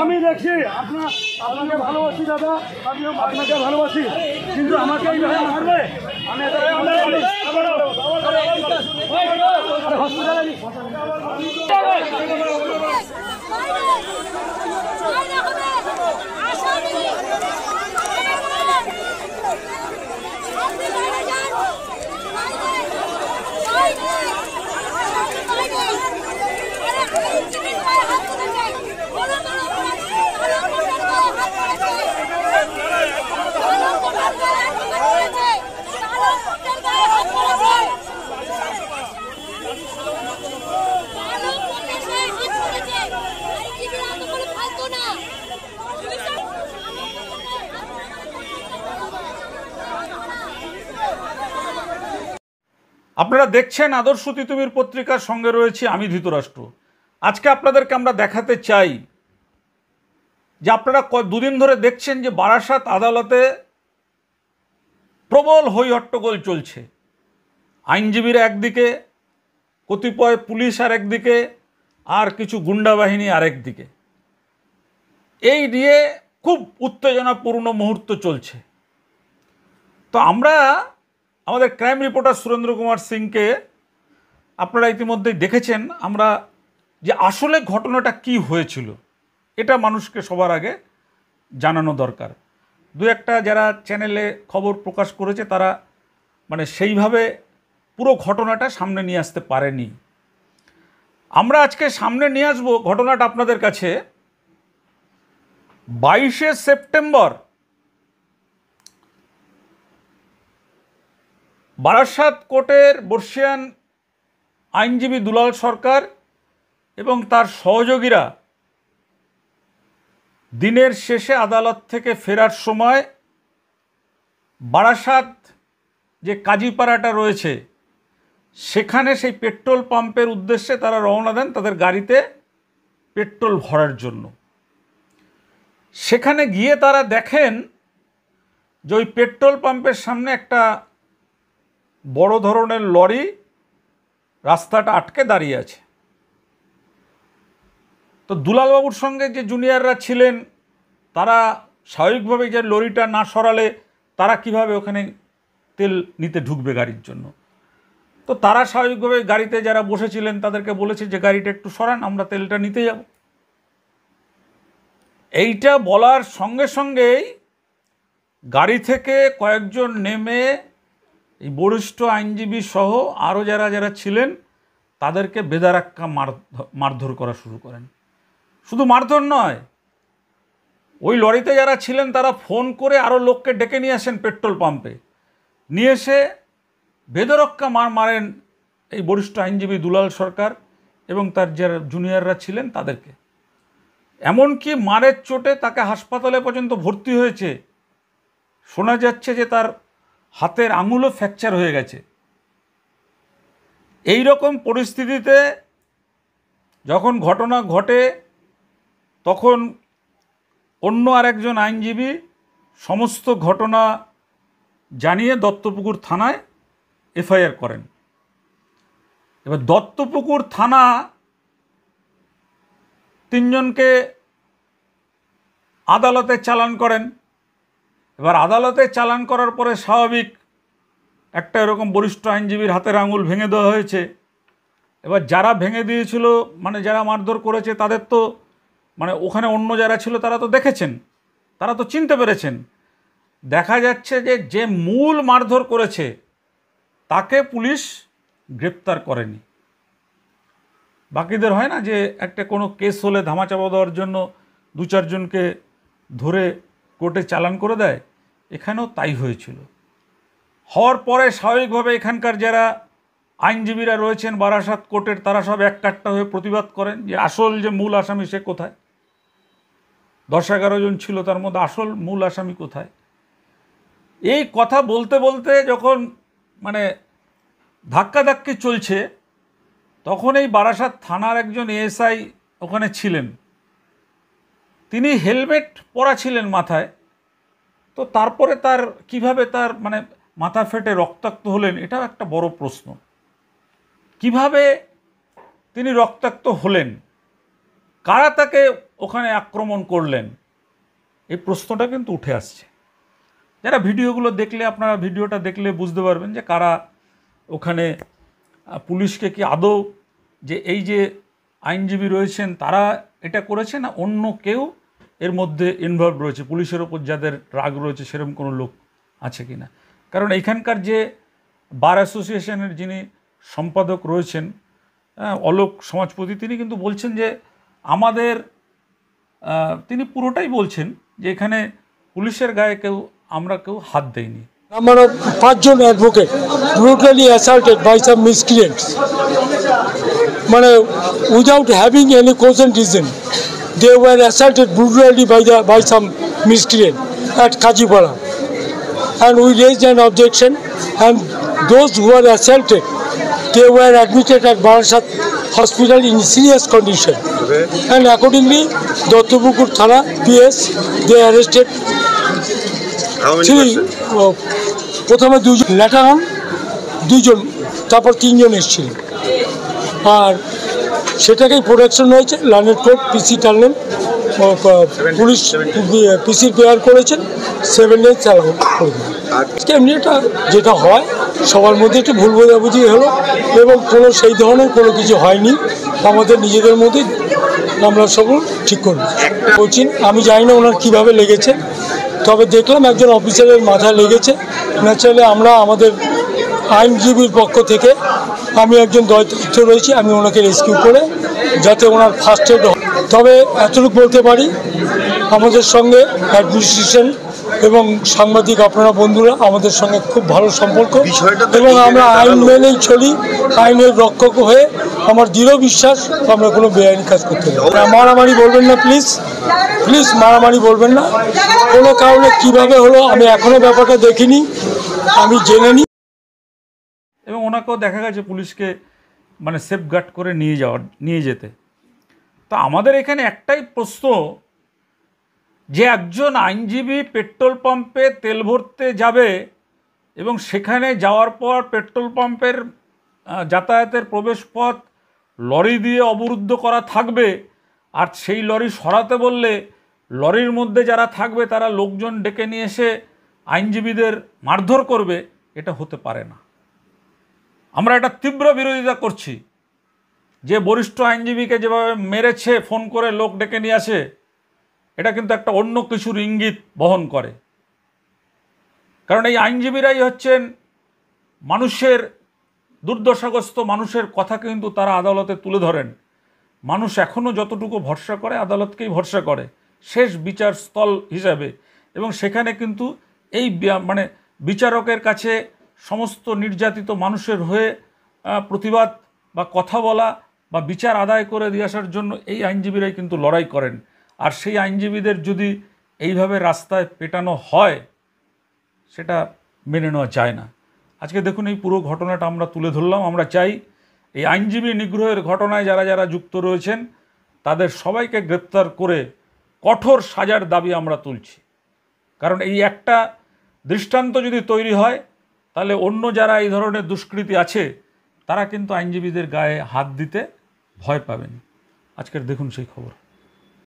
আমি দেখছি আপনাকে ভালোবাসি দাদা, আপনাকে ভালোবাসি, কিন্তু আমাকে এইভাবে মারবে। আমি হসপিটালে আপনারা দেখছেন আদর্শ তিতুমির পত্রিকার সঙ্গে রয়েছে আমি ধৃতরাষ্ট্র। আজকে আপনাদেরকে আমরা দেখাতে চাই যে আপনারা দুদিন ধরে দেখছেন যে বারাসাত আদালতে প্রবল হই হট্টগোল চলছে। আইনজীবীরা একদিকে, কতিপয় পুলিশ আর একদিকে, আর কিছু গুন্ডা বাহিনী আরেকদিকে। এই নিয়ে খুব উত্তেজনাপূর্ণ মুহূর্ত চলছে। তো আমরা আমাদের ক্রাইম রিপোর্টার সুরেন্দ্র কুমার সিংকে আপনারা ইতিমধ্যেই দেখেছেন, আমরা যে আসলে ঘটনাটা কি হয়েছিল এটা মানুষকে সবার আগে জানানো দরকার। দু একটা যারা চ্যানেলে খবর প্রকাশ করেছে তারা মানে সেইভাবে পুরো ঘটনাটা সামনে নিয়ে আসতে পারেনি। আমরা আজকে সামনে নিয়ে আসব ঘটনাটা আপনাদের কাছে। 22শে সেপ্টেম্বর বারাসাত কোর্টের বর্ষিয়ান আইনজীবী দুলাল সরকার এবং তার সহযোগীরা দিনের শেষে আদালত থেকে ফেরার সময় বারাসাত যে কাজীপাড়াটা রয়েছে সেখানে সেই পেট্রোল পাম্পের উদ্দেশ্যে তারা রওনা দেন তাদের গাড়িতে পেট্রোল ভরার জন্য। সেখানে গিয়ে তারা দেখেন যে ওই পেট্রোল পাম্পের সামনে একটা বড় ধরনের লরি রাস্তাটা আটকে দাঁড়িয়ে আছে। তো দুলালবাবুর সঙ্গে যে জুনিয়ররা ছিলেন তারা স্বাভাবিকভাবেই যে লরিটা না সরালে তারা কিভাবে ওখানে তেল নিতে ঢুকবে গাড়ির জন্য। তো তারা স্বাভাবিকভাবে গাড়িতে যারা বসেছিলেন তাদেরকে বলেছে যে গাড়িটা একটু সরান, আমরা তেলটা নিতে যাব। এইটা বলার সঙ্গে সঙ্গেই গাড়ি থেকে কয়েকজন নেমে এই বরিষ্ঠ আইনজীবী সহ আরও যারা যারা ছিলেন তাদেরকে বেধারাক্কা মারধর করা শুরু করেন। শুধু মারধর নয়, ওই লরিতে যারা ছিলেন তারা ফোন করে আরও লোককে ডেকে নিয়ে আসেন পেট্রোল পাম্পে, নিয়ে এসে বেধরক্কা মারেন এই বরিষ্ঠ আইনজীবী দুলাল সরকার এবং তার যারা জুনিয়ররা ছিলেন তাদেরকে। এমনকি মারের চোটে তাকে হাসপাতালে পর্যন্ত ভর্তি হয়েছে। শোনা যাচ্ছে যে তার হাতের আঙুলও ফ্র্যাকচার হয়ে গেছে। এই রকম পরিস্থিতিতে যখন ঘটনা ঘটে তখন অন্য আরেকজন আইনজীবী সমস্ত ঘটনা জানিয়ে দত্তপুকুর থানায় এফআইআর করেন। এবার দত্তপুকুর থানা তিনজনকে আদালতে চালান করেন। এবার আদালতে চালান করার পরে স্বাভাবিক একটা এরকম বরিষ্ঠ আইনজীবীর হাতের আঙুল ভেঙে দেওয়া হয়েছে। এবার যারা ভেঙে দিয়েছিল মানে যারা মারধর করেছে তাদের তো মানে ওখানে অন্য যারা ছিল তারা তো দেখেছেন, তারা তো চিনতে পেরেছেন। দেখা যাচ্ছে যে যে মূল মারধর করেছে তাকে পুলিশ গ্রেপ্তার করেনি। বাকিদের হয় না যে একটা কোনো কেস হলে ধামাচাপা দেওয়ার জন্য দু চারজনকে ধরে কোর্টে চালান করে দেয়, এখানেও তাই হয়েছিল। হওয়ার পরে স্বাভাবিকভাবে এখানকার যারা আইনজীবীরা রয়েছেন বারাসাত কোর্টের তারা সব এককাট্টা হয়ে প্রতিবাদ করেন যে আসল যে মূল আসামি সে কোথায়। 10-11 জন ছিল, তার মধ্যে আসল মূল আসামি কোথায়। এই কথা বলতে বলতে যখন মানে ধাক্কাধাক্কি চলছে তখন এই বারাসাত থানার একজন এএসআই ওখানে ছিলেন, তিনি হেলমেট পরা ছিলেন মাথায়। তো তারপরে তার কিভাবে তার মানে মাথা ফেটে রক্তাক্ত হলেন, এটাও একটা বড় প্রশ্ন। কিভাবে তিনি রক্তাক্ত হলেন, কারা তাকে ওখানে আক্রমণ করলেন, এই প্রশ্নটা কিন্তু উঠে আসছে। যারা ভিডিওগুলো দেখলে, আপনারা ভিডিওটা দেখলে বুঝতে পারবেন যে কারা ওখানে পুলিশকে কি আদৌ যে এই যে আইনজীবী রয়েছেন তারা এটা করেছে, না অন্য কেউ এর মধ্যে ইনভলভ রয়েছে, পুলিশের ওপর যাদের রাগ রয়েছে সেরকম কোনো লোক আছে কি না। কারণ এইখানকার যে বার অ্যাসোসিয়েশনের যিনি সম্পাদক রয়েছেন অলোক সমাজপতি, তিনি কিন্তু বলছেন যে তিনি পুরোটাই বলছেন যে এখানে পুলিশের গায়ে আমরা কেউ হাত দেইনি। Number of 5 John advocate brutally assaulted by some miscreants. Without having any cogent reason, they were assaulted brutally by some miscreant at Kajipara. And we raised an objection, and those who were assaulted, they were admitted at Barasat Hospital in serious condition. Okay. And accordingly, Dottopukur Thana PS, they arrested how many persons? প্রথমে 2 জন, letter on 2 জন, তারপর 3 জন এসেছিল। আর সেটাকেই protection হয়েছে, learned court পিসি টার্নেল police পিসির pair করেছেন, 7 days চালানো করে দিন। আজকে এমনি এটা যেটা হয় সবার মধ্যে একটু ভুল বোঝাবুঝি হলো এবং কোনো সেই ধরনের কোনো কিছু হয়নি, আমাদের নিজেদের মধ্যে আমরা সকল ঠিক করব। বলছি আমি জানি না ওনার কীভাবে লেগেছে, তবে দেখলাম একজন অফিসারের মাথায় লেগেছে। ন্যাচারালি আমরা আমাদের আইনজীবীর পক্ষ থেকে আমি একজন দায়িত্ব রয়েছি, আমি ওনাকে রেস্কিউ করে যাতে ওনার ফার্স্ট এড হয়। তবে এতটুকু বলতে পারি, আমাদের সঙ্গে অ্যাডমিনিস্ট্রেশন এবং সাংবাদিক আপনারা বন্ধুরা আমাদের সঙ্গে খুব ভালো সম্পর্ক এবং আমরা আইন মেনেই চলি, আইনের রক্ষক হয়ে আমার দৃঢ় বিশ্বাস আমরা কোনো বেআইনি কাজ করতে পারি। মারামারি বলবেন না প্লিজ, প্লিজ মারামারি বলবেন না। কোনো কারণে কিভাবে হলো আমি এখনও ব্যাপারটা দেখিনি, আমি জেনে নিই। এবং ওনাকেও দেখা গেছে পুলিশকে সেফগার্ড করে নিয়ে যেতে। তো আমাদের এখানে একটাই প্রশ্ন, যে একজন আইনজীবী পেট্রোল পাম্পে তেল ভরতে যাবে এবং সেখানে যাওয়ার পর পেট্রোল পাম্পের যাতায়াতের প্রবেশপথ লরি দিয়ে অবরুদ্ধ করা থাকবে, আর সেই লরি সরাতে বললে লরির মধ্যে যারা থাকবে তারা লোকজন ডেকে নিয়ে এসে আইনজীবীদের মারধর করবে, এটা হতে পারে না। আমরা এটা তীব্র বিরোধিতা করছি। যে বরিষ্ঠ আইনজীবীকে যেভাবে মেরেছে, ফোন করে লোক ডেকে নিয়ে আসে, এটা কিন্তু একটা অন্য কিছুর ইঙ্গিত বহন করে। কারণ এই আইনজীবীরাই হচ্ছেন মানুষের, দুর্দশাগ্রস্ত মানুষের কথা কিন্তু তারা আদালতে তুলে ধরেন। মানুষ এখনও যতটুকু ভরসা করে আদালতকেই ভরসা করে শেষ বিচার স্থল হিসাবে, এবং সেখানে কিন্তু এই বিচারকের কাছে সমস্ত নির্যাতিত মানুষের হয়ে প্রতিবাদ বা কথা বলা বা বিচার আদায় করে দিয়ে আসার জন্য এই আইনজীবীরাই কিন্তু লড়াই করেন। আর সেই আইনজীবীদের যদি এইভাবে রাস্তায় পেটানো হয়, সেটা মেনে নেওয়া যায় না। আজকে দেখুন এই পুরো ঘটনাটা আমরা তুলে ধরলাম। আমরা চাই এই আইনজীবী নিগ্রহের ঘটনায় যারা যারা যুক্ত রয়েছেন তাদের সবাইকে গ্রেপ্তার করে কঠোর সাজার দাবি আমরা তুলছি। কারণ এই একটা দৃষ্টান্ত যদি তৈরি হয়, তাহলে অন্য যারা এই ধরনের দুষ্কৃতী আছে তারা কিন্তু আইনজীবীদের গায়ে হাত দিতে ভয় পাবেন। আজকের দেখুন সেই খবর।